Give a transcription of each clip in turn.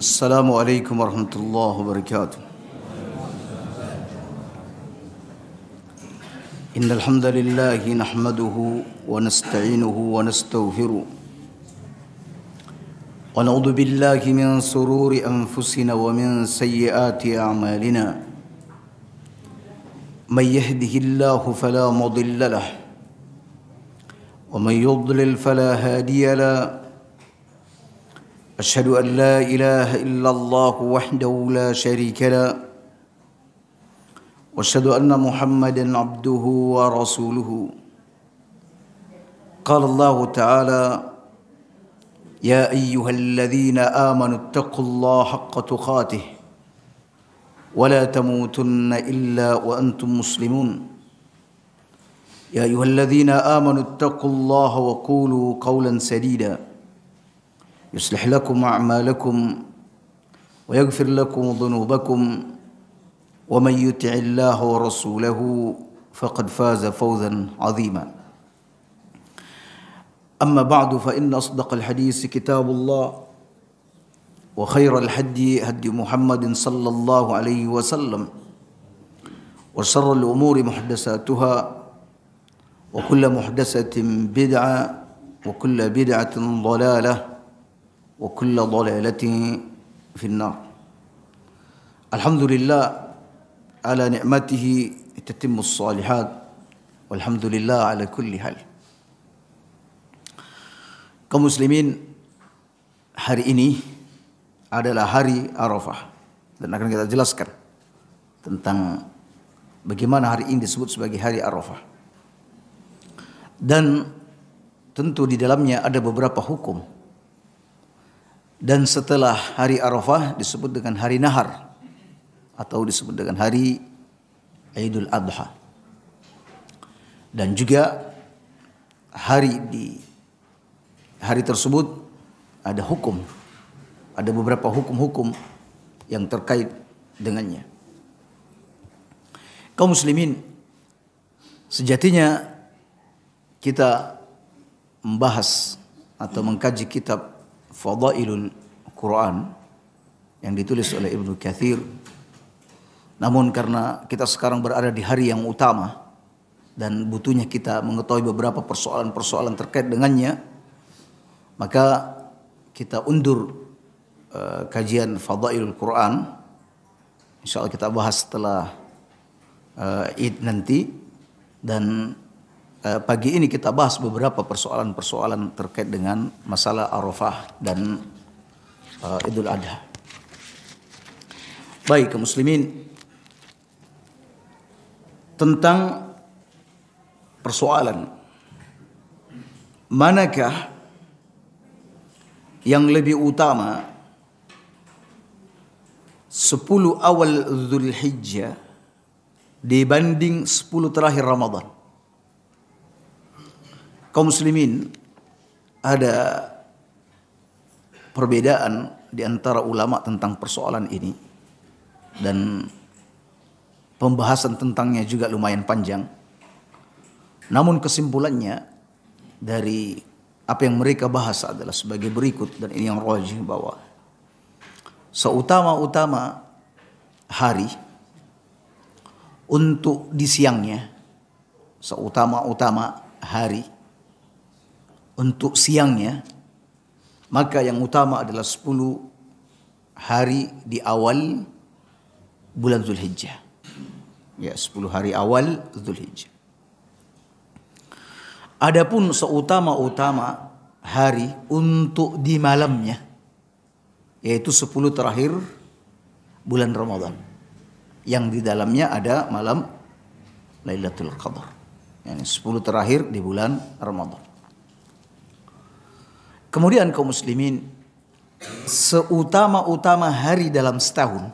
Assalamualaikum warahmatullahi wabarakatuh. Innal hamdalillah nahmaduhu wa nasta'inuhu wa nastaghfiruh. Wa na'udzu billahi min sururi anfusina wa min sayyiati a'malina. May yahdihillahu fala mudilla lahu wa may yudlil fala hadiya lahu. أشهد أن لا إله إلا الله وحده لا شريك له وأشهد أن محمدا عبده ورسوله. قال الله تعالى: يا أيها الذين آمنوا اتقوا الله حق تقاته ولا تموتن إلا وأنتم مسلمون. يا أيها الذين آمنوا اتقوا الله وقولوا قولا سديدا يصلح لكم أعمالكم ويغفر لكم ذنوبكم ومن يطع الله ورسوله فقد فاز فوزا عظيما. أما بعد فإن أصدق الحديث كتاب الله وخير الهدي هدي محمد صلى الله عليه وسلم وشر الأمور محدثاتها وكل محدثة بدعة وكل بدعة ضلالة وكل ضلالة في النار. الحمد لله على نعمته تتم الصالحات والحمد لله على كل حال. Kaum muslimin, hari ini adalah hari Arafah dan akan kita jelaskan tentang bagaimana hari ini disebut sebagai hari Arafah. Dan tentu di dalamnya ada beberapa hukum. Dan setelah hari Arafah disebut dengan hari Nahar atau disebut dengan hari Idul Adha. Dan juga di hari tersebut ada hukum, ada beberapa hukum-hukum yang terkait dengannya. Kaum muslimin, sejatinya kita membahas atau mengkaji kitab Fadailul Quran yang ditulis oleh Ibnu Katsir. Namun karena kita sekarang berada di hari yang utama dan butuhnya kita mengetahui beberapa persoalan-persoalan terkait dengannya, maka kita undur kajian Fadailul Quran. Insyaallah kita bahas setelah Id nanti, dan pagi ini kita bahas beberapa persoalan-persoalan terkait dengan masalah Arafah dan Idul Adha. Baik, kaum muslimin, tentang persoalan manakah yang lebih utama 10 awal Dzulhijjah dibanding 10 terakhir Ramadan. Kaum muslimin, ada perbedaan di antara ulama tentang persoalan ini, dan pembahasan tentangnya juga lumayan panjang. Namun kesimpulannya dari apa yang mereka bahas adalah sebagai berikut, dan ini yang rajih, bahwa seutama-utama hari untuk di siangnya, seutama-utama hari untuk siangnya, maka yang utama adalah 10 hari di awal bulan Dzulhijjah. Ya, 10 hari awal Dzulhijjah. Adapun seutama-utama hari untuk di malamnya, yaitu 10 terakhir bulan Ramadan, yang di dalamnya ada malam Lailatul Qadar, yani 10 terakhir di bulan Ramadan. Kemudian kaum muslimin, seutama-utama hari dalam setahun,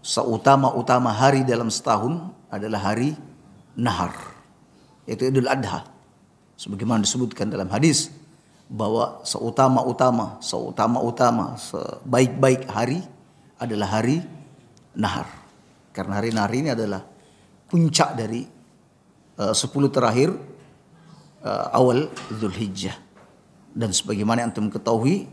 seutama-utama hari dalam setahun adalah hari Nahar, yaitu Idul Adha. Sebagaimana disebutkan dalam hadis bahwa seutama-utama, sebaik-baik hari adalah hari Nahar. Karena hari Nahar ini adalah puncak dari 10 terakhir awal Dzulhijjah. Dan sebagaimana antum ketahui,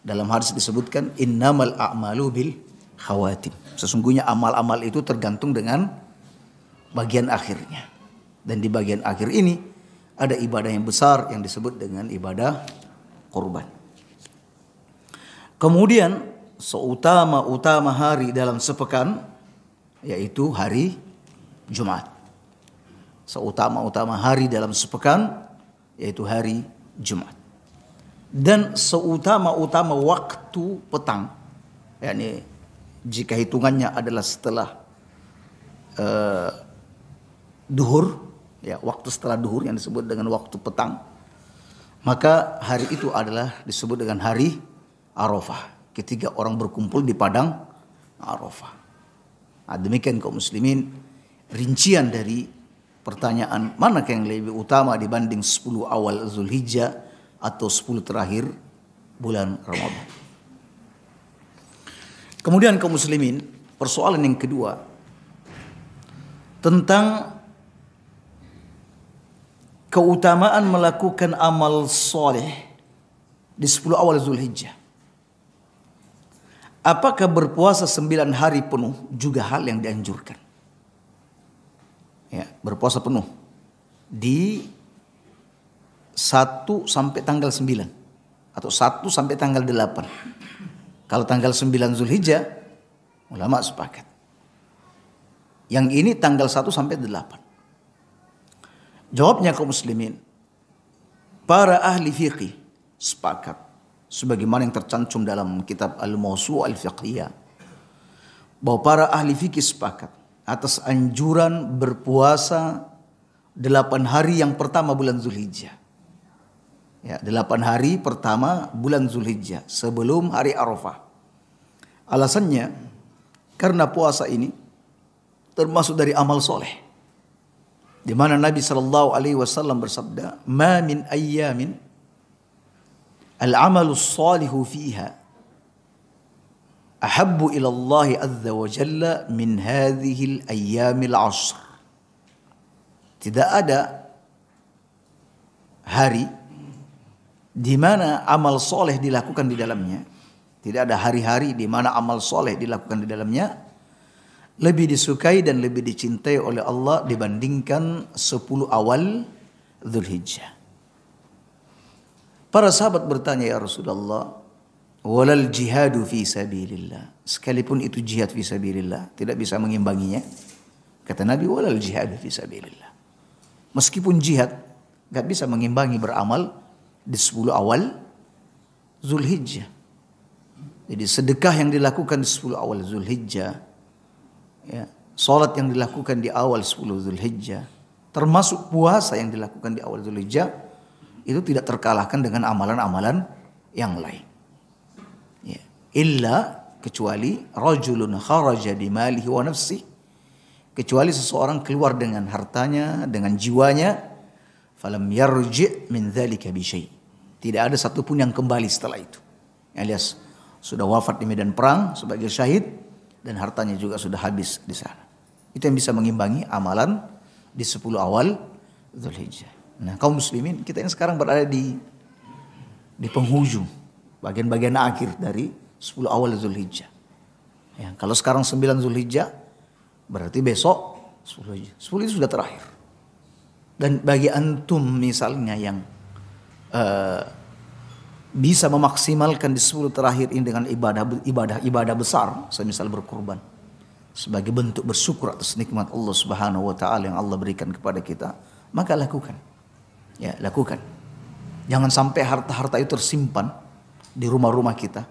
Dalam hadis disebutkan innamal a'malu bil khawatim. Sesungguhnya amal-amal itu tergantung dengan bagian akhirnya. Dan di bagian akhir ini ada ibadah yang besar yang disebut dengan ibadah kurban. Kemudian seutama-utama hari dalam sepekan yaitu hari Jumat. Seutama-utama hari dalam sepekan yaitu hari Jumat. Dan seutama-utama waktu petang, yakni jika hitungannya adalah setelah duhur, ya waktu setelah duhur yang disebut dengan waktu petang, maka hari itu adalah disebut dengan hari Arafah, ketika orang berkumpul di padang Arafah. Nah, demikian kaum muslimin rincian dari pertanyaan mana yang lebih utama dibanding 10 awal Zulhijjah atau 10 terakhir bulan Ramadan. Kemudian kaum muslimin, persoalan yang kedua tentang keutamaan melakukan amal soleh di 10 awal Zulhijjah. Apakah berpuasa 9 hari penuh juga hal yang dianjurkan? Ya, berpuasa penuh di 1 sampai tanggal 9 atau 1 sampai tanggal 8. Kalau tanggal 9 Zulhijjah, ulama sepakat. Yang ini tanggal 1 sampai 8. Jawabnya kaum muslimin, para ahli fiqih sepakat sebagaimana yang tercantum dalam kitab Al-Mawsu' Al-Fiqhiyah, bahwa para ahli fikih sepakat atas anjuran berpuasa 8 hari yang pertama bulan Zulhijjah. Ya, 8 hari pertama bulan Zulhijjah sebelum hari Arafah. Alasannya karena puasa ini termasuk dari amal soleh, di mana Nabi SAW bersabda, "Ma min ayyamin al-amalu salihu fiha ahabbu ila Allah azza wa jalla min hadhihi al-ayyamil 'ashr." Tidak ada hari di mana amal soleh dilakukan di dalamnya, tidak ada hari-hari di mana amal soleh dilakukan di dalamnya lebih disukai dan lebih dicintai oleh Allah dibandingkan 10 awal Dzulhijjah. Para sahabat bertanya, ya Rasulullah, walal jihadu fi sabilillah, sekalipun itu jihad fi sabilillah tidak bisa mengimbanginya. Kata Nabi, walal jihadu fi sabilillah, meskipun jihad gak bisa mengimbangi beramal di 10 awal Zulhijjah. Jadi sedekah yang dilakukan di 10 awal Zulhijjah, ya, salat yang dilakukan di awal 10 Zulhijjah, termasuk puasa yang dilakukan di awal Zulhijjah, itu tidak terkalahkan dengan amalan-amalan yang lain. Ya. Illa, kecuali rajulun kharaja bimalihi wa nafsihi, kecuali seseorang keluar dengan hartanya, dengan jiwanya, falam yarji' min dzalika bi syai', tidak ada satupun yang kembali setelah itu, alias sudah wafat di medan perang sebagai syahid dan hartanya juga sudah habis di sana. Itu yang bisa mengimbangi amalan di 10 awal Dzulhijjah. Nah, kaum muslimin, kita yang sekarang berada di penghujung, bagian-bagian akhir dari 10 awal Dzulhijjah. Ya, kalau sekarang 9 Dzulhijjah, berarti besok 10 Dzulhijjah. 10 itu sudah terakhir. Dan bagi antum misalnya yang bisa memaksimalkan di 10 terakhir ini dengan ibadah besar, semisal berkurban, sebagai bentuk bersyukur atas nikmat Allah Subhanahu wa taala yang Allah berikan kepada kita, maka lakukan. Ya, lakukan. Jangan sampai harta-harta itu tersimpan di rumah-rumah kita.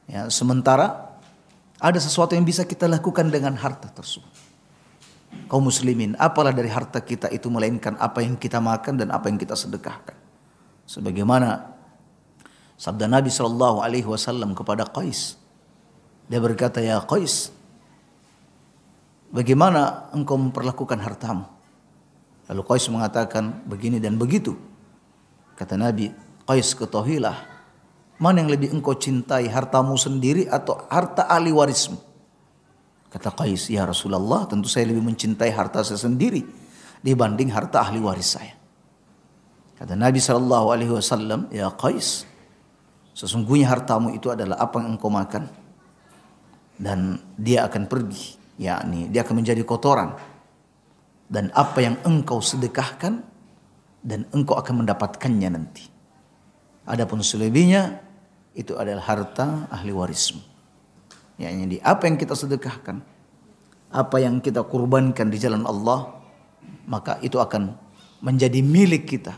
Ya, sementara ada sesuatu yang bisa kita lakukan dengan harta tersebut. Kaum muslimin, apalah dari harta kita itu melainkan apa yang kita makan dan apa yang kita sedekahkan. Sebagaimana sabda Nabi SAW kepada Qais. Dia berkata, ya Qais, bagaimana engkau memperlakukan hartamu? Lalu Qais mengatakan begini dan begitu. Kata Nabi, Qais, ketahuilah, mana yang lebih engkau cintai, hartamu sendiri atau harta ahli warismu? Kata Qais, ya Rasulullah, tentu saya lebih mencintai harta saya sendiri dibanding harta ahli waris saya. Kata Nabi SAW, ya Qais, Sesungguhnya hartamu itu adalah apa yang engkau makan dan dia akan pergi, yakni dia akan menjadi kotoran. Dan apa yang engkau sedekahkan dan engkau akan mendapatkannya nanti. Adapun selebihnya itu adalah harta ahli warismu. Yakni apa yang kita sedekahkan, apa yang kita kurbankan di jalan Allah, maka itu akan menjadi milik kita.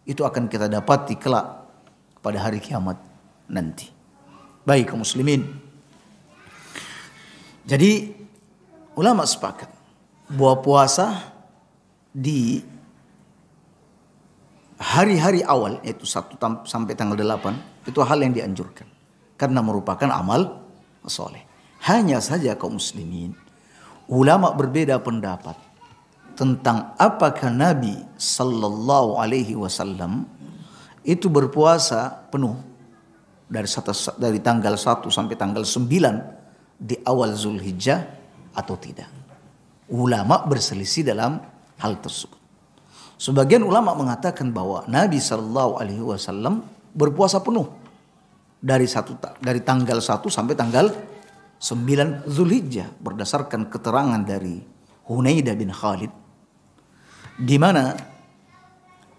Itu akan kita dapati kelak pada hari kiamat nanti. Baik kaum muslimin. Jadi ulama sepakat bahwa puasa di hari-hari awal, yaitu 1 sampai tanggal 8, itu hal yang dianjurkan karena merupakan amal soleh. Hanya saja kaum muslimin, ulama berbeda pendapat tentang apakah Nabi sallallahu alaihi wasallam itu berpuasa penuh dari tanggal 1 sampai tanggal 9 di awal Zulhijjah atau tidak. Ulama berselisih dalam hal tersebut. Sebagian ulama mengatakan bahwa Nabi sallallahu alaihi wasallam berpuasa penuh dari tanggal 1 sampai tanggal 9 Zulhijjah berdasarkan keterangan dari Hunaidah bin Khalid, di mana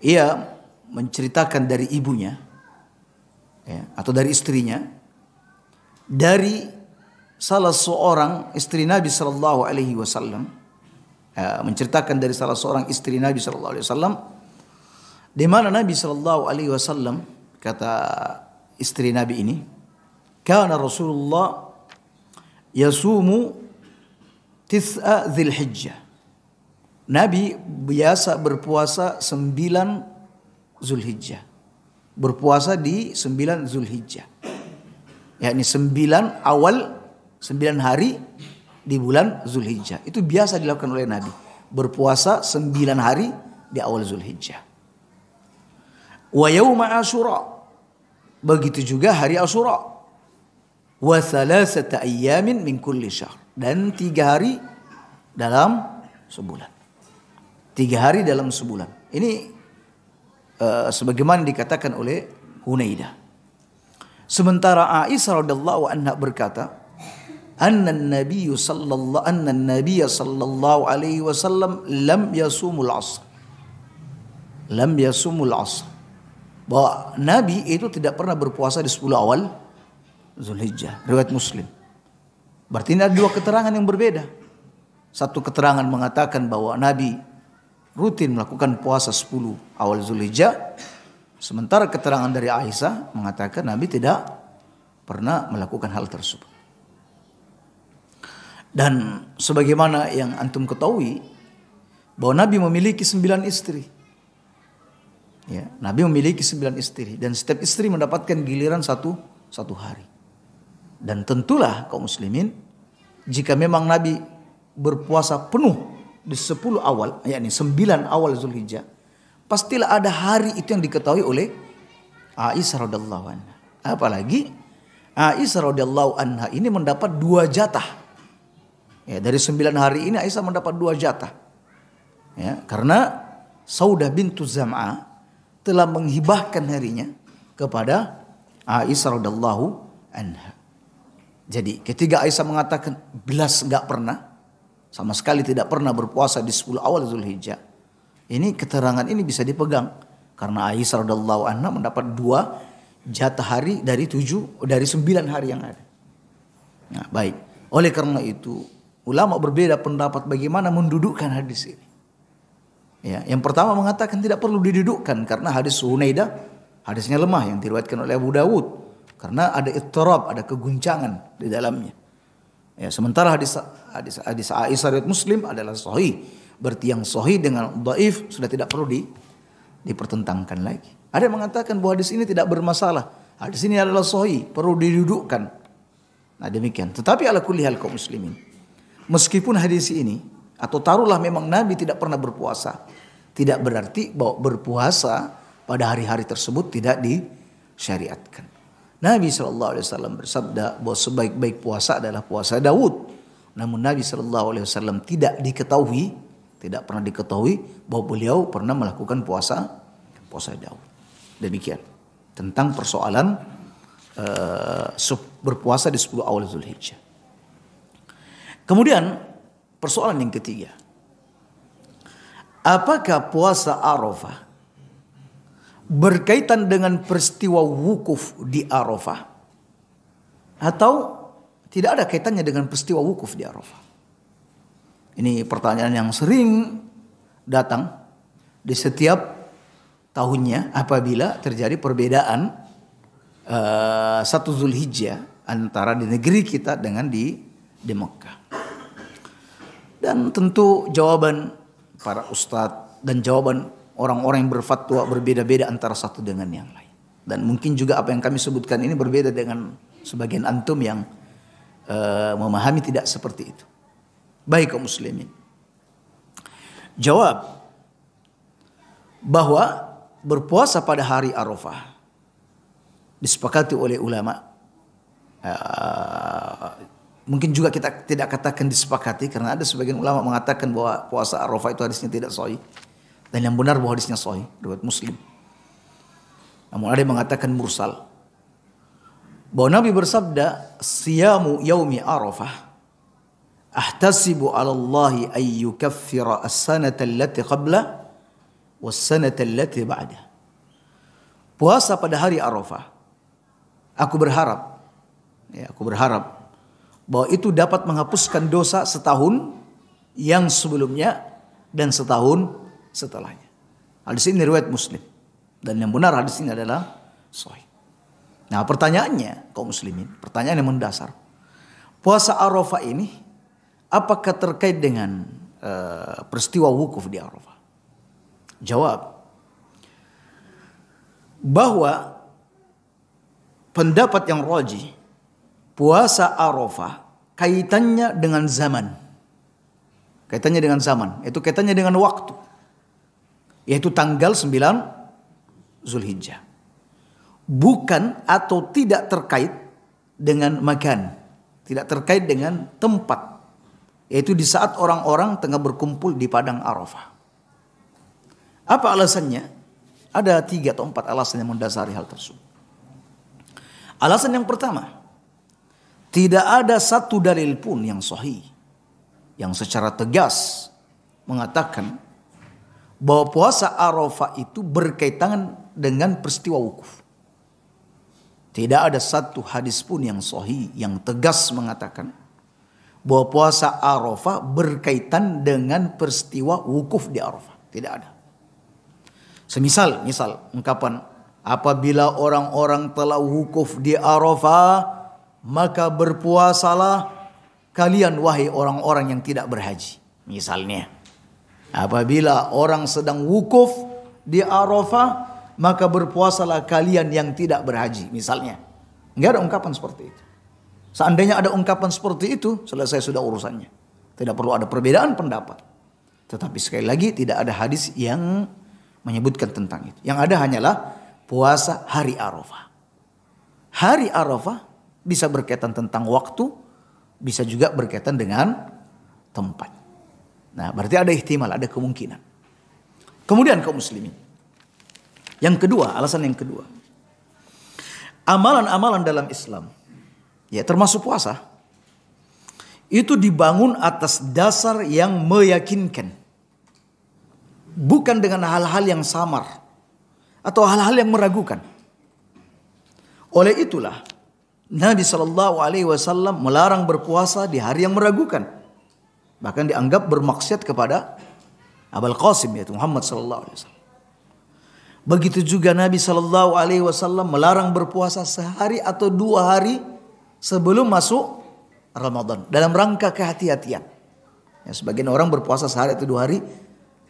ia menceritakan dari ibunya, ya, atau dari istrinya, dari salah seorang istri Nabi sallallahu alaihi wasallam, menceritakan dari salah seorang istri Nabi sallallahu alaihi wasallam, di mana Nabi sallallahu alaihi wasallam, kata istri Nabi ini, kana Rasulullah yasumu tis'a Dzulhijjah. Nabi biasa berpuasa 9 Zulhijjah. Berpuasa di 9 Zulhijjah. Yakni 9 hari di bulan Zulhijjah. Itu biasa dilakukan oleh Nabi. Berpuasa 9 hari di awal Zulhijjah. Wa yauma Asyura. Begitu juga hari Asyura. Wa thalathata ayyamin min kulli syahr. Dan 3 hari dalam sebulan. 3 hari dalam sebulan. Ini sebagaimana dikatakan oleh Hunaidah. Sementara Aisyah radhiyallahu anha berkata, anna an-nabiy sallallahu alaihi wasallam lam yasumul asr. Bahwa Nabi itu tidak pernah berpuasa di 10 awal Zulhijjah. Riwayat Muslim. Berarti ini ada 2 keterangan yang berbeda. Satu keterangan mengatakan bahwa Nabi rutin melakukan puasa 10 awal Zulhijjah. Sementara keterangan dari Aisyah mengatakan Nabi tidak pernah melakukan hal tersebut. Dan sebagaimana yang antum ketahui bahwa Nabi memiliki 9 istri. Ya, Nabi memiliki 9 istri dan setiap istri mendapatkan giliran satu hari. Dan tentulah kaum muslimin, jika memang Nabi berpuasa penuh di 10 awal, yakni 9 awal Zulhijjah, pastilah ada hari itu yang diketahui oleh Aisyah radhiyallahu anha. Apalagi Aisyah radhiyallahu anha ini mendapat 2 jatah. Ya, dari 9 hari ini Aisyah mendapat 2 jatah. Ya, karena Saudah bintu Zam'ah telah menghibahkan harinya kepada Aisyah radhiyallahu anha. Jadi ketika Aisyah mengatakan belas enggak pernah, sama sekali tidak pernah berpuasa di 10 awal Zulhijjah, ini keterangan ini bisa dipegang karena Aisyah radhiyallahu anha mendapat 2 jatah hari dari 9 hari yang ada. Nah, baik. Oleh karena itu ulama berbeda pendapat bagaimana mendudukkan hadis ini. Ya, yang pertama mengatakan tidak perlu didudukkan karena hadis Hunaidah hadisnya lemah yang diriwayatkan oleh Abu Dawud karena ada ittirab, ada keguncangan di dalamnya. Ya, sementara hadis Aisyah riwayat Muslim adalah sahih. Berarti yang sahih dengan dhaif sudah tidak perlu dipertentangkan lagi. Ada yang mengatakan bahwa hadis ini tidak bermasalah. Hadis ini adalah sahih, perlu didudukkan. Nah, demikian. Tetapi ala kulli hal kaum muslimin, meskipun hadis ini atau taruhlah memang Nabi tidak pernah berpuasa, tidak berarti bahwa berpuasa pada hari-hari tersebut tidak disyariatkan. Nabi SAW bersabda bahwa sebaik-baik puasa adalah puasa Daud. Namun Nabi SAW tidak pernah diketahui bahwa beliau pernah melakukan puasa Daud. Demikian tentang persoalan berpuasa di 10 awal Zulhijjah. Kemudian persoalan yang ketiga, apakah puasa Arafah berkaitan dengan peristiwa wukuf di Arafah atau tidak ada kaitannya dengan peristiwa wukuf di Arafah? Ini pertanyaan yang sering datang di setiap tahunnya apabila terjadi perbedaan satu Zulhijjah antara di negeri kita dengan di Mekah. Dan tentu jawaban para ustadz dan jawaban orang-orang yang berfatwa berbeda-beda antara satu dengan yang lain. Dan mungkin juga apa yang kami sebutkan ini berbeda dengan sebagian antum yang memahami tidak seperti itu. Baik kaum muslimin, jawab bahwa berpuasa pada hari Arafah disepakati oleh ulama. Mungkin juga kita tidak katakan disepakati karena ada sebagian ulama mengatakan bahwa puasa Arafah itu hadisnya tidak sahih, dan yang benar bahwa hadisnya sahih riwayat Muslim. Namun ada yang mengatakan mursal, bahwa Nabi bersabda, siyamu yaumi Arafah ahtasibu 'ala Allah ay yukaffira as-sanata allati qabla was-sanata allati ba'da. Puasa pada hari Arafah, aku berharap bahwa itu dapat menghapuskan dosa setahun yang sebelumnya dan setahun setelahnya. Hadis ini riwayat Muslim dan yang benar hadis ini adalah sahih. Nah, pertanyaannya kaum muslimin, pertanyaan yang mendasar, puasa Arafah ini apakah terkait dengan peristiwa wukuf di Arafah? Jawab bahwa pendapat yang rajih, puasa Arafah kaitannya dengan zaman. Kaitannya dengan zaman, itu kaitannya dengan waktu. Yaitu tanggal 9 Zulhijjah. Bukan atau tidak terkait dengan makan, tidak terkait dengan tempat. Yaitu di saat orang-orang tengah berkumpul di padang Arafah. Apa alasannya? Ada 3 atau 4 alasan yang mendasari hal tersebut. Alasan yang pertama, tidak ada satu dalil pun yang sahih yang secara tegas mengatakan bahwa puasa Arafah itu berkaitan dengan peristiwa wukuf. Tidak ada satu hadis pun yang sahih yang tegas mengatakan bahwa puasa Arafah berkaitan dengan peristiwa wukuf di Arafah. Tidak ada. Misal ungkapan, apabila orang-orang telah wukuf di Arafah, maka berpuasalah kalian wahai orang-orang yang tidak berhaji. Misalnya, apabila orang sedang wukuf di Arafah, maka berpuasalah kalian yang tidak berhaji. Misalnya, enggak ada ungkapan seperti itu. Seandainya ada ungkapan seperti itu, selesai sudah urusannya. Tidak perlu ada perbedaan pendapat. Tetapi sekali lagi tidak ada hadis yang menyebutkan tentang itu. Yang ada hanyalah puasa hari Arafah. Hari Arafah bisa berkaitan tentang waktu, bisa juga berkaitan dengan tempat. Nah, berarti ada ihtimal, ada kemungkinan. Kemudian kaum muslimin, yang kedua, alasan yang kedua, amalan-amalan dalam Islam, ya termasuk puasa, itu dibangun atas dasar yang meyakinkan, bukan dengan hal-hal yang samar atau hal-hal yang meragukan. Oleh itulah Nabi SAW melarang berpuasa di hari yang meragukan, bahkan dianggap bermaksiat kepada Abul Qasim, yaitu Muhammad SAW. Begitu juga Nabi SAW melarang berpuasa sehari atau 2 hari sebelum masuk Ramadan, dalam rangka kehati-hatian. Ya, sebagian orang berpuasa sehari atau 2 hari,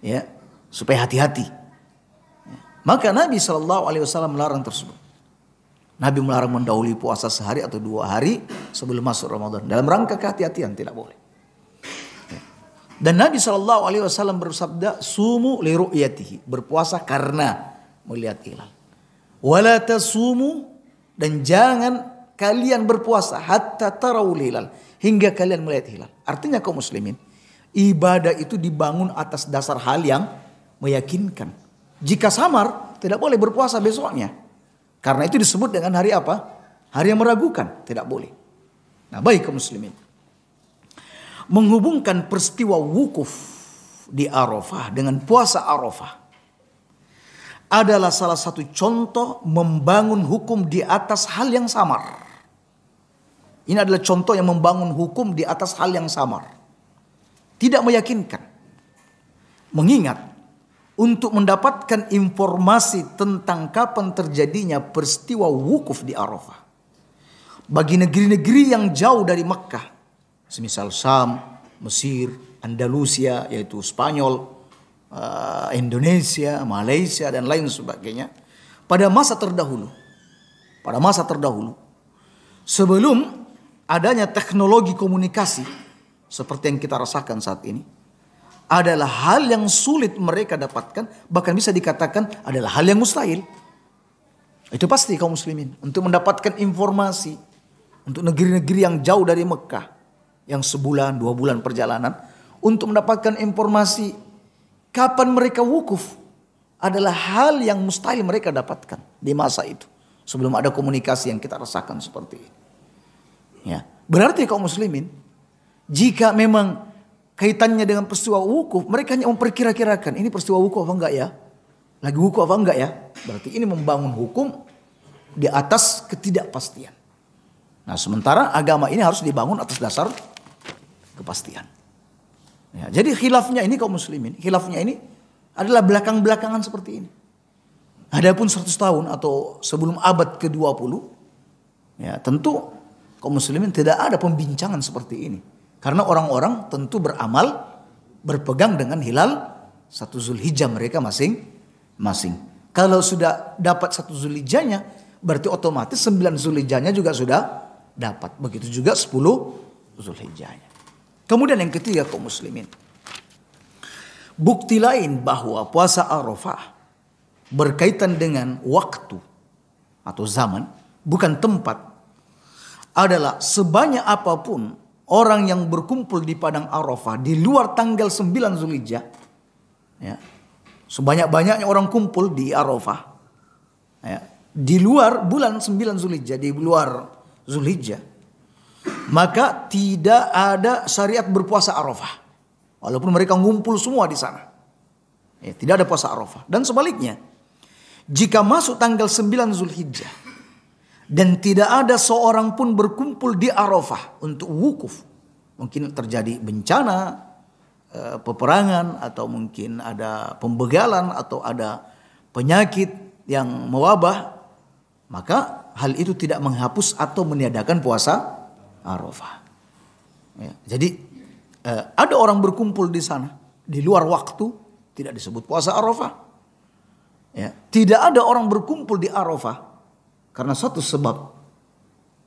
ya, supaya hati-hati. Ya. Maka Nabi SAW melarang tersebut. Nabi melarang mendahului puasa sehari atau 2 hari sebelum masuk Ramadan, dalam rangka kehati-hatian, tidak boleh. Ya. Dan Nabi SAW bersabda, sumu li ru'yatihi, berpuasa karena melihat hilal. Wala tasumu, dan jangan kalian berpuasa hatta tarawul hilal, hingga kalian melihat hilal. Artinya kaum muslimin, ibadah itu dibangun atas dasar hal yang meyakinkan. Jika samar, tidak boleh berpuasa besoknya. Karena itu disebut dengan hari apa? Hari yang meragukan, tidak boleh. Nah, baik kaum muslimin. Menghubungkan peristiwa wukuf di Arafah dengan puasa Arafah adalah salah satu contoh membangun hukum di atas hal yang samar. Ini adalah contoh yang membangun hukum di atas hal yang samar. Tidak meyakinkan. Mengingat untuk mendapatkan informasi tentang kapan terjadinya peristiwa wukuf di Arafah, bagi negeri-negeri yang jauh dari Mekah, semisal Syam, Mesir, Andalusia, yaitu Spanyol, Indonesia, Malaysia, dan lain sebagainya, pada masa terdahulu, sebelum adanya teknologi komunikasi seperti yang kita rasakan saat ini, adalah hal yang sulit mereka dapatkan, bahkan bisa dikatakan adalah hal yang mustahil. Itu pasti kaum muslimin, untuk mendapatkan informasi untuk negeri-negeri yang jauh dari Mekah, yang 1-2 bulan perjalanan, untuk mendapatkan informasi kapan mereka wukuf, adalah hal yang mustahil mereka dapatkan di masa itu, sebelum ada komunikasi yang kita rasakan seperti ini. Ya, berarti kaum muslimin, jika memang kaitannya dengan peristiwa wukuf, mereka hanya memperkira-kirakan ini peristiwa wukuf apa enggak ya, lagi wukuf apa enggak ya. Berarti ini membangun hukum di atas ketidakpastian. Nah, sementara agama ini harus dibangun atas dasar kepastian. Ya, jadi khilafnya ini kaum muslimin, khilafnya ini adalah belakang-belakangan seperti ini. Adapun 100 tahun atau sebelum abad ke-20, ya tentu kaum muslimin tidak ada pembincangan seperti ini. Karena orang-orang tentu beramal, berpegang dengan hilal 1 Zulhijjah mereka masing-masing. Kalau sudah dapat 1 Zulhijjahnya, berarti otomatis 9 Zulhijjahnya juga sudah dapat. Begitu juga 10 Zulhijjahnya. Kemudian yang ketiga kaum muslimin, bukti lain bahwa puasa Arafah berkaitan dengan waktu atau zaman, bukan tempat, adalah sebanyak apapun orang yang berkumpul di padang Arafah di luar tanggal 9 Zulhijjah, ya, sebanyak-banyaknya orang kumpul di Arafah, ya, di luar bulan 9 Zulhijjah, di luar Zulhijjah, maka tidak ada syariat berpuasa Arafah, walaupun mereka ngumpul semua di sana. Ya, tidak ada puasa Arafah. Dan sebaliknya, jika masuk tanggal 9 Zulhijjah dan tidak ada seorang pun berkumpul di Arafah untuk wukuf, mungkin terjadi bencana, peperangan, atau mungkin ada pembegalan, atau ada penyakit yang mewabah, maka hal itu tidak menghapus atau meniadakan puasa Arafah. Ya, jadi ada orang berkumpul di sana di luar waktu, tidak disebut puasa Arafah. Ya, tidak ada orang berkumpul di Arafah karena satu sebab,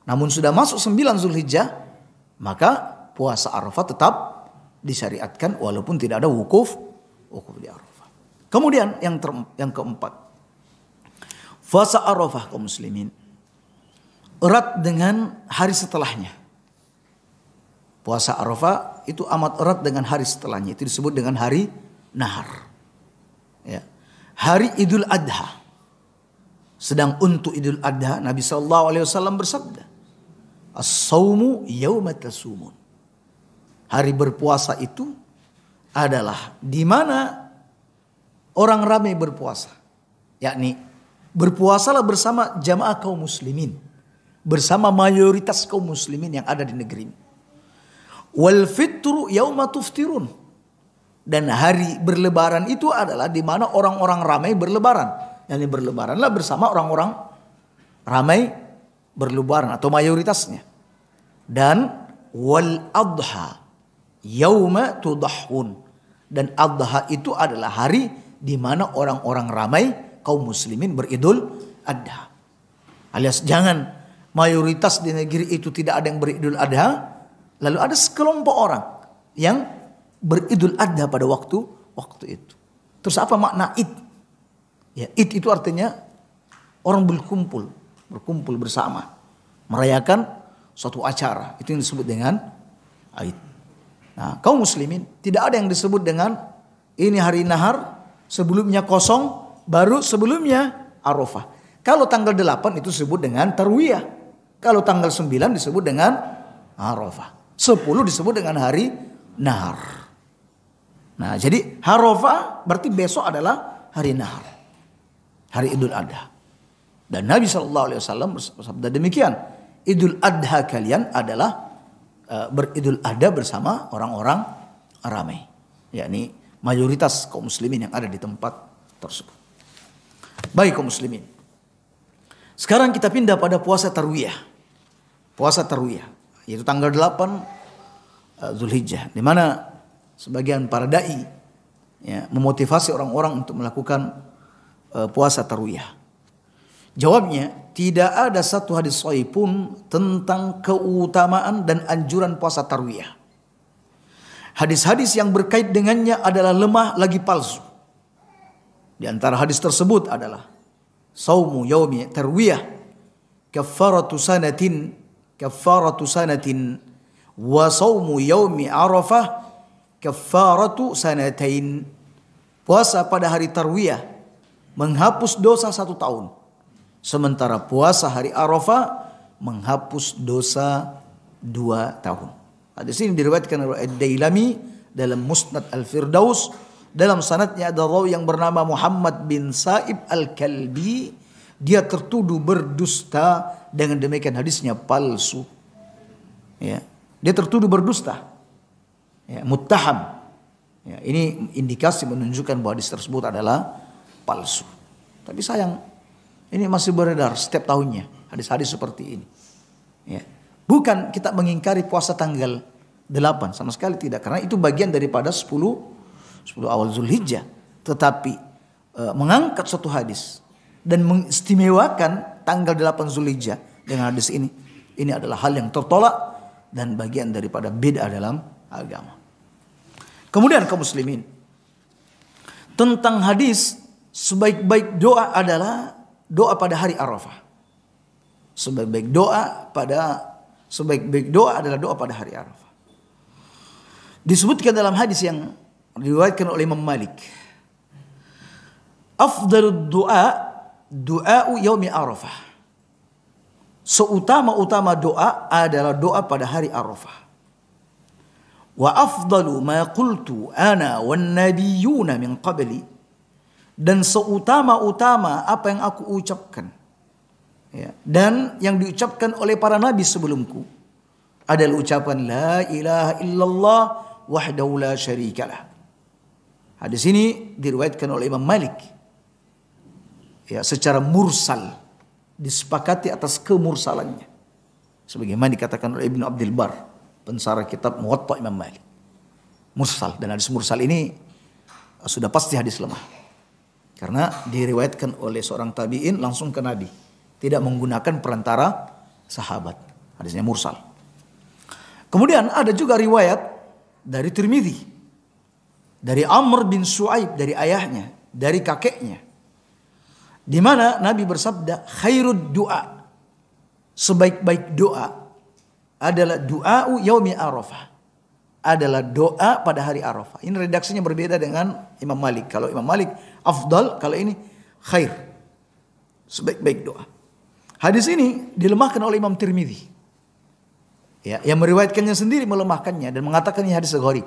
namun sudah masuk 9 Zulhijjah, maka puasa Arafah tetap disyariatkan walaupun tidak ada wukuf di Arafah. Kemudian yang keempat, puasa Arafah kaum muslimin erat dengan hari setelahnya. Puasa Arafah itu amat erat dengan hari setelahnya. Itu disebut dengan hari nahar. Ya. Hari Idul Adha. Sedang untuk Idul Adha Nabi SAW bersabda, as-sawmu yawma tasumun. Hari berpuasa itu adalah di mana orang ramai berpuasa. Yakni berpuasalah bersama jamaah kaum muslimin, bersama mayoritas kaum muslimin yang ada di negeri ini. Wal fitru yauma tuftirun. Dan hari berlebaran itu adalah di mana orang-orang ramai berlebaran. Yang berlebaranlah bersama orang-orang ramai berlebaran atau mayoritasnya. Dan wal adha yauma tudahun. Dan adha itu adalah hari di mana orang-orang ramai kaum muslimin beridul adha. Alias jangan mayoritas di negeri itu tidak ada yang beridul adha, lalu ada sekelompok orang yang beridul adha pada waktu itu. Terus apa makna id? Ya, id itu artinya orang berkumpul bersama, merayakan suatu acara. Itu yang disebut dengan id. Nah, kaum muslimin tidak ada yang disebut dengan ini hari nahar, sebelumnya kosong, baru sebelumnya Arafah. Kalau tanggal 8 itu disebut dengan tarwiyah. Kalau tanggal 9 disebut dengan Arafah. 10 disebut dengan hari Nahar. Nah, jadi Arafah berarti besok adalah hari Nahar. Hari Idul Adha. Dan Nabi SAW bersabda demikian. Idul Adha kalian adalah beridul adha bersama orang-orang ramai, yakni mayoritas kaum muslimin yang ada di tempat tersebut. Baik kaum muslimin. Sekarang kita pindah pada puasa tarwiyah. Puasa tarwiyah yaitu tanggal 8 Zulhijjah, di mana sebagian para dai memotivasi orang-orang untuk melakukan puasa tarwiyah. Jawabnya, tidak ada satu hadis sahih pun tentang keutamaan dan anjuran puasa tarwiyah. Hadis-hadis yang berkait dengannya adalah lemah lagi palsu. Di antara hadis tersebut adalah saumu yaumi tarwiyah kaffaratu sanatin wa saumu yaumi arafah kaffaratu sanatain. Puasa pada hari tarwiyah menghapus dosa 1 tahun. Sementara puasa hari Arafah menghapus dosa 2 tahun. Hadis ini diriwayatkan oleh Ad-Dailami dalam Musnad Al-Firdaus. Dalam sanadnya ada rawi yang bernama Muhammad bin Sa'ib Al-Kalbi. Dia tertuduh berdusta, dengan demikian hadisnya palsu. Ya, dia tertuduh berdusta. Ya, muttaham. Ya, ini indikasi menunjukkan bahwa hadis tersebut adalah palsu. Tapi sayang, ini masih beredar setiap tahunnya hadis-hadis seperti ini. Ya. Bukan kita mengingkari puasa tanggal 8, sama sekali tidak, karena itu bagian daripada 10 awal Zulhijjah. Tetapi mengangkat suatu hadis dan mengistimewakan tanggal 8 Zulhijjah dengan hadis ini adalah hal yang tertolak dan bagian daripada bid'ah dalam agama. Kemudian kaum muslimin, tentang hadis sebaik-baik doa adalah doa pada hari Arafah. Sebaik-baik doa adalah doa pada hari Arafah. Disebutkan dalam hadis yang diriwayatkan oleh Imam Malik. Afdalud du'a'u yaumi Arafah. Seutama-utama doa adalah doa pada hari Arafah. Wa afdalu ma qultu ana wan nabiyyuna min qabli. Dan seutama-utama apa yang aku ucapkan, ya, dan yang diucapkan oleh para nabi sebelumku adalah ucapan la ilaha illallah wahdahu la syarikalah. Hadis ini diriwayatkan oleh Imam Malik, ya, secara mursal, disepakati atas kemursalannya, sebagaimana dikatakan oleh Ibnu Abdul Bar, pensarah kitab Muwatta Imam Malik. Mursal, dan hadis mursal ini sudah pasti hadis lemah. Karena diriwayatkan oleh seorang tabi'in langsung ke Nabi. Tidak menggunakan perantara sahabat. Hadisnya mursal. Kemudian ada juga riwayat dari Tirmidzi. Dari Amr bin Shu'aib, dari ayahnya, dari kakeknya. Di mana Nabi bersabda, khairud du'a. Sebaik-baik doa adalah du'a'u yaumi Arafah. Adalah doa pada hari Arafah. Ini redaksinya berbeda dengan Imam Malik. Kalau Imam Malik afdal, kalau ini khair. Sebaik-baik doa. Hadis ini dilemahkan oleh Imam Tirmidzi. Ya, yang meriwayatkannya sendiri melemahkannya dan mengatakan ini hadis gharib.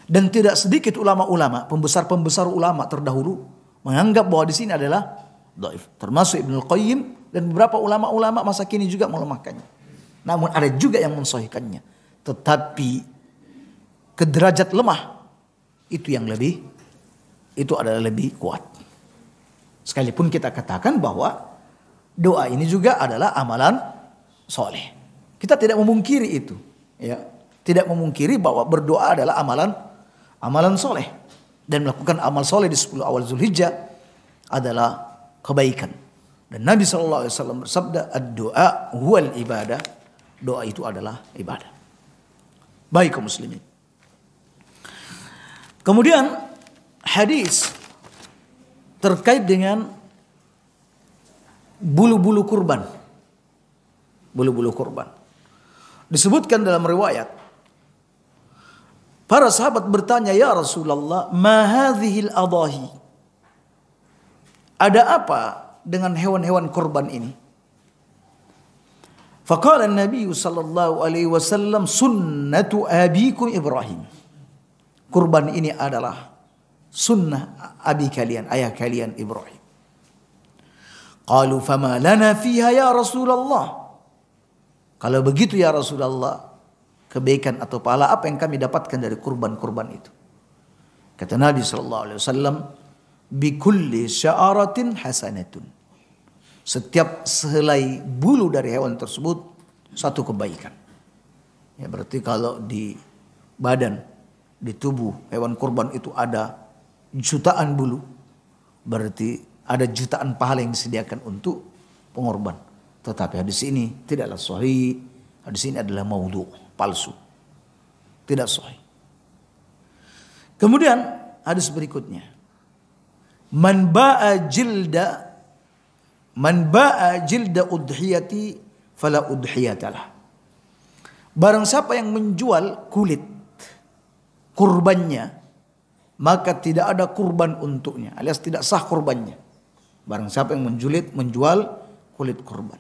Dan tidak sedikit ulama-ulama, pembesar-pembesar ulama terdahulu menganggap bahwa di sini adalah dhaif. Termasuk Ibnu Qayyim dan beberapa ulama-ulama masa kini juga melemahkannya. Namun ada juga yang mensahihkannya. Tetapi ke derajat lemah itu adalah lebih kuat. Sekalipun kita katakan bahwa doa ini juga adalah amalan soleh. Kita tidak memungkiri itu, ya. Tidak memungkiri bahwa berdoa adalah amalan soleh, dan melakukan amal soleh di 10 awal Zulhijjah adalah kebaikan. Dan Nabi SAW bersabda, ad-doa huwal ibadah. Doa itu adalah ibadah. Baik kaum muslimin. Kemudian hadis terkait dengan bulu-bulu kurban. Bulu-bulu kurban. Disebutkan dalam riwayat, para sahabat bertanya, ya Rasulullah, ma hadhil adahi? Ada apa dengan hewan-hewan kurban ini? Faqala Nabi sallallahu alaihi wasallam sunnatu abikum Ibrahim. Kurban ini adalah sunnah abi kalian, ayah kalian Ibrahim. Qalu fama lana fiha ya Rasulullah. Kalau begitu ya Rasulullah, kebaikan atau pahala apa yang kami dapatkan dari kurban-kurban itu? Kata Nabi sallallahu alaihi wasallam, bi kulli sya'aratin hasanatun. Setiap sehelai bulu dari hewan tersebut satu kebaikan. Ya berarti kalau di badan, di tubuh hewan kurban itu ada jutaan bulu, berarti ada jutaan pahala yang disediakan untuk pengorban. Tetapi hadis ini tidaklah sahih. Hadis ini adalah maudhu', palsu. Tidak sahih. Kemudian hadis berikutnya. Man ba'a jilda udhiyati fala udhiyatalah. Barang siapa yang menjual kulit kurbannya, maka tidak ada kurban untuknya, alias tidak sah kurbannya. Barang siapa yang menjual kulit kurban.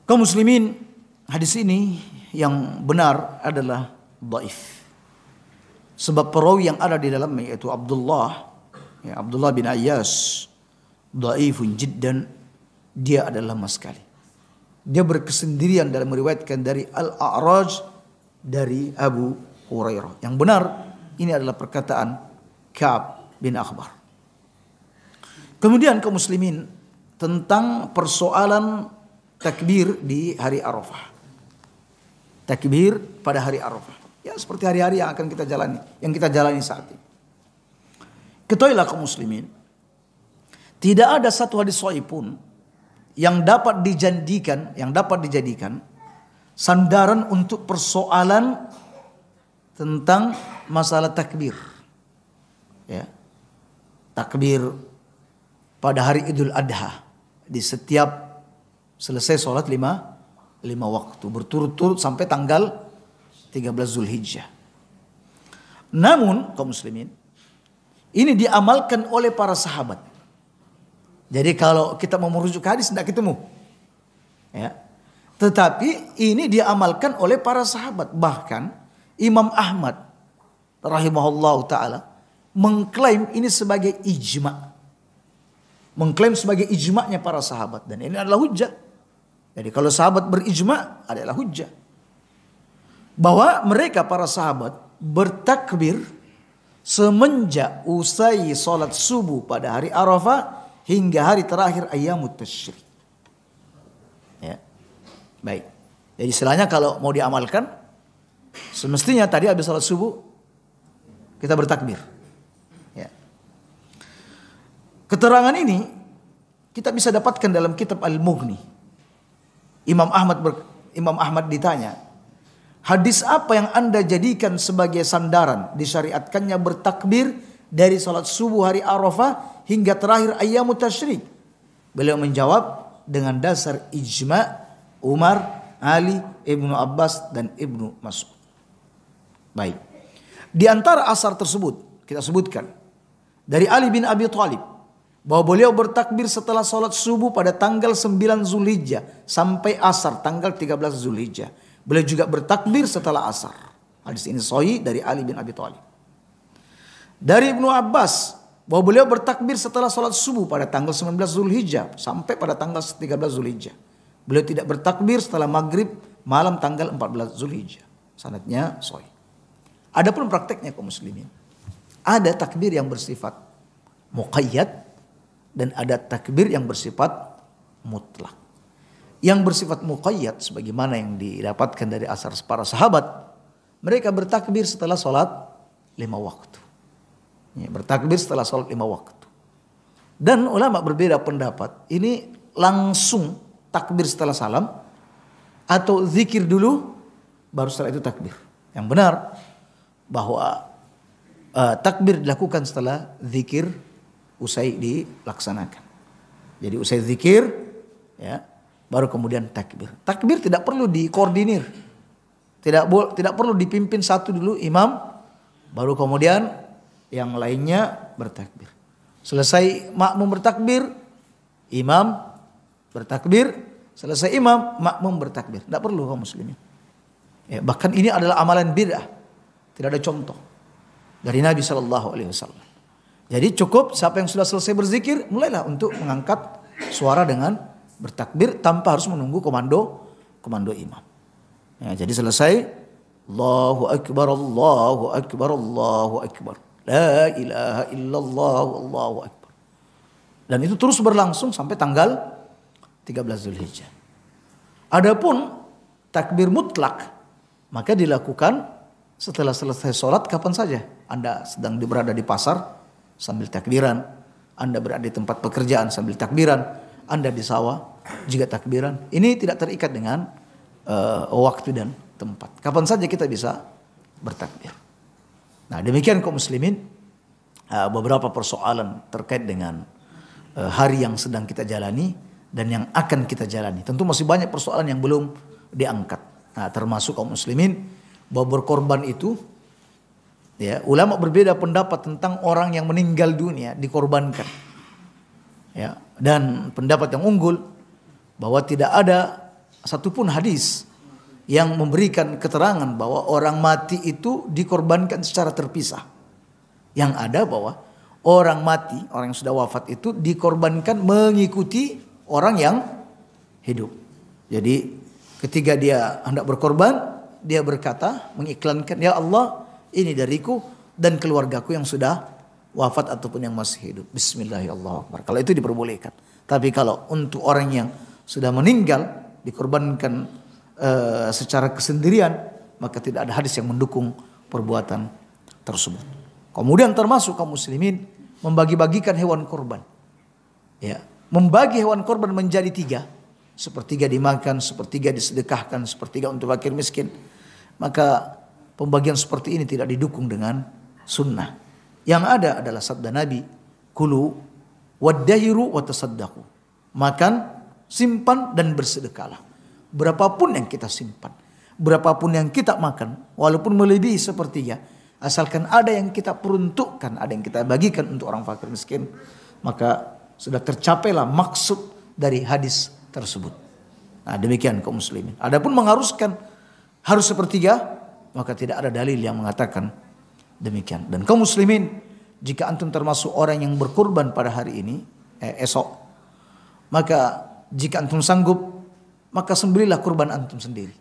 Kaum muslimin, hadis ini yang benar adalah dhaif. Sebab perawi yang ada di dalamnya yaitu Abdullah bin Ayyas, dhaifun jiddan, dia adalah lemah sekali. Dia berkesendirian dalam meriwayatkan dari Al-A'raj dari Abu Hurairah. Yang benar ini adalah perkataan Ka'ab bin Akhbar. Kemudian kaum muslimin, tentang persoalan takbir di hari Arafah. Takbir pada hari Arafah. Ya seperti hari-hari yang akan kita jalani, yang kita jalani saat ini. Ketahuilah kaum muslimin, tidak ada satu hadis sahih pun yang dapat dijadikan sandaran untuk persoalan tentang masalah takbir. Ya. Takbir pada hari Idul Adha, di setiap selesai sholat lima waktu berturut-turut sampai tanggal 13 Zulhijjah. Namun kaum muslimin, ini diamalkan oleh para sahabat. Jadi kalau kita mau merujuk hadis tidak ketemu. Ya. Tetapi ini diamalkan oleh para sahabat. Bahkan Imam Ahmad rahimahullah ta'ala mengklaim ini sebagai ijma'. Mengklaim sebagai ijma'nya para sahabat. Dan ini adalah hujjah. Jadi kalau sahabat berijma' adalah hujjah. Bahwa mereka para sahabat bertakbir semenjak usai salat subuh pada hari Arafah hingga hari terakhir ayyamut tasyrik. Ya. Baik. Jadi istilahnya kalau mau diamalkan, semestinya tadi habis salat subuh kita bertakbir. Ya. Keterangan ini kita bisa dapatkan dalam kitab Al-Mughni. Imam Ahmad ditanya, hadis apa yang Anda jadikan sebagai sandaran disyariatkannya bertakbir dari salat subuh hari Arafah hingga terakhir ayyamut tasyrik? Beliau menjawab dengan dasar ijma' Umar, Ali, Ibnu Abbas dan Ibnu Mas'ud. Baik. Di antara asar tersebut kita sebutkan dari Ali bin Abi Thalib bahwa beliau bertakbir setelah salat subuh pada tanggal 9 Zulhijjah sampai asar tanggal 13 Zulhijjah. Beliau juga bertakbir setelah asar. Hadis ini sahih dari Ali bin Abi Thalib. Dari Ibnu Abbas bahwa beliau bertakbir setelah salat subuh pada tanggal 19 Zulhijjah sampai pada tanggal 13 Zulhijjah. Beliau tidak bertakbir setelah maghrib malam tanggal 14 Zulhijjah. Sanadnya sahih. Adapun prakteknya kaum muslimin, ada takbir yang bersifat muqayyad dan ada takbir yang bersifat mutlak. Yang bersifat muqayyad sebagaimana yang didapatkan dari asar para sahabat, mereka bertakbir setelah salat 5 waktu. Ya, bertakbir setelah salat 5 waktu. Dan ulama berbeda pendapat, ini langsung takbir setelah salam atau zikir dulu baru setelah itu takbir. Yang benar bahwa takbir dilakukan setelah zikir usai dilaksanakan. Jadi usai zikir ya, baru kemudian takbir. Takbir tidak perlu dikoordinir. Tidak perlu dipimpin satu dulu imam, baru kemudian yang lainnya bertakbir. Selesai makmum bertakbir, imam bertakbir, Selesai imam, makmum bertakbir. Tidak perlu kaum muslimin. Ya, bahkan ini adalah amalan bid'ah. Tidak ada contoh dari Nabi SAW. Jadi cukup siapa yang sudah selesai berzikir, mulailah untuk mengangkat suara dengan bertakbir tanpa harus menunggu komando imam. Ya, jadi selesai, Allahu Akbar, Allahu Akbar, Allahu Akbar. La ilaha illallah, Allahu Akbar. Dan itu terus berlangsung sampai tanggal 13 Zulhijjah. Adapun takbir mutlak, maka dilakukan setelah selesai sholat kapan saja. Anda sedang berada di pasar sambil takbiran, Anda berada di tempat pekerjaan sambil takbiran, Anda di sawah juga takbiran. Ini tidak terikat dengan waktu dan tempat. Kapan saja kita bisa bertakbir. Nah, demikian kaum muslimin, beberapa persoalan terkait dengan hari yang sedang kita jalani dan yang akan kita jalani. Tentu masih banyak persoalan yang belum diangkat. Nah, termasuk kaum muslimin bahwa berkorban itu, ya, ulama berbeda pendapat tentang orang yang meninggal dunia dikorbankan. Ya, dan pendapat yang unggul bahwa tidak ada satupun hadis yang memberikan keterangan bahwa orang mati itu dikorbankan secara terpisah. Yang ada bahwa orang mati, orang yang sudah wafat itu dikorbankan mengikuti orang yang hidup. Jadi ketika dia hendak berkorban, dia berkata, mengiklankan, ya Allah, ini dariku dan keluargaku yang sudah wafat ataupun yang masih hidup. Bismillahirrahmanirrahim. Kalau itu diperbolehkan. Tapi kalau untuk orang yang sudah meninggal dikorbankan secara kesendirian, maka tidak ada hadis yang mendukung perbuatan tersebut. Kemudian termasuk kaum muslimin membagi-bagikan hewan korban. Ya, membagi hewan korban menjadi 3. Sepertiga dimakan, sepertiga disedekahkan, sepertiga untuk fakir miskin. Maka pembagian seperti ini tidak didukung dengan sunnah. Yang ada adalah sabda Nabi, kulu waddahiru watasaddaqu. Makan, simpan dan bersedekahlah. Berapapun yang kita simpan, berapapun yang kita makan, walaupun melebihi sepertiga, asalkan ada yang kita peruntukkan, ada yang kita bagikan untuk orang fakir miskin, maka sudah tercapailah maksud dari hadis tersebut. Nah, demikian kaum muslimin. Adapun mengharuskan harus sepertiga, maka tidak ada dalil yang mengatakan demikian. Dan kaum muslimin, jika antum termasuk orang yang berkurban pada hari ini, esok, maka jika antum sanggup, maka sembelilah kurban antum sendiri.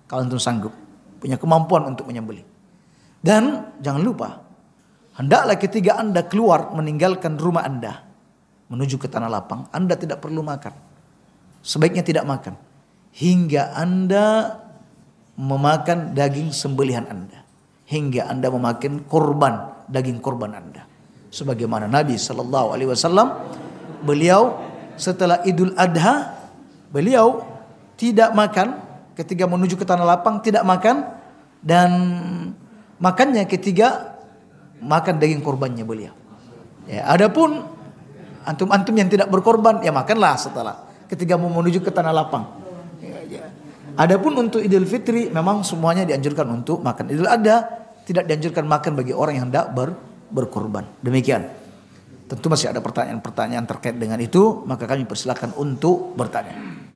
Kalau antum sanggup, punya kemampuan untuk menyembelih. Dan jangan lupa, hendaklah ketika Anda keluar meninggalkan rumah Anda menuju ke tanah lapang, Anda tidak perlu makan. Sebaiknya tidak makan hingga Anda memakan daging sembelihan Anda, hingga Anda memakan korban, daging korban Anda. Sebagaimana Nabi SAW, beliau setelah Idul Adha, beliau tidak makan ketika menuju ke tanah lapang, tidak makan, dan makannya ketika makan daging korbannya beliau. Ya, adapun antum yang tidak berkorban, ya makanlah setelah ketika mau menuju ke tanah lapang. Adapun untuk Idul Fitri memang semuanya dianjurkan untuk makan. Idul Adha tidak dianjurkan makan bagi orang yang hendak berkorban. Demikian. Tentu masih ada pertanyaan-pertanyaan terkait dengan itu, maka kami persilakan untuk bertanya.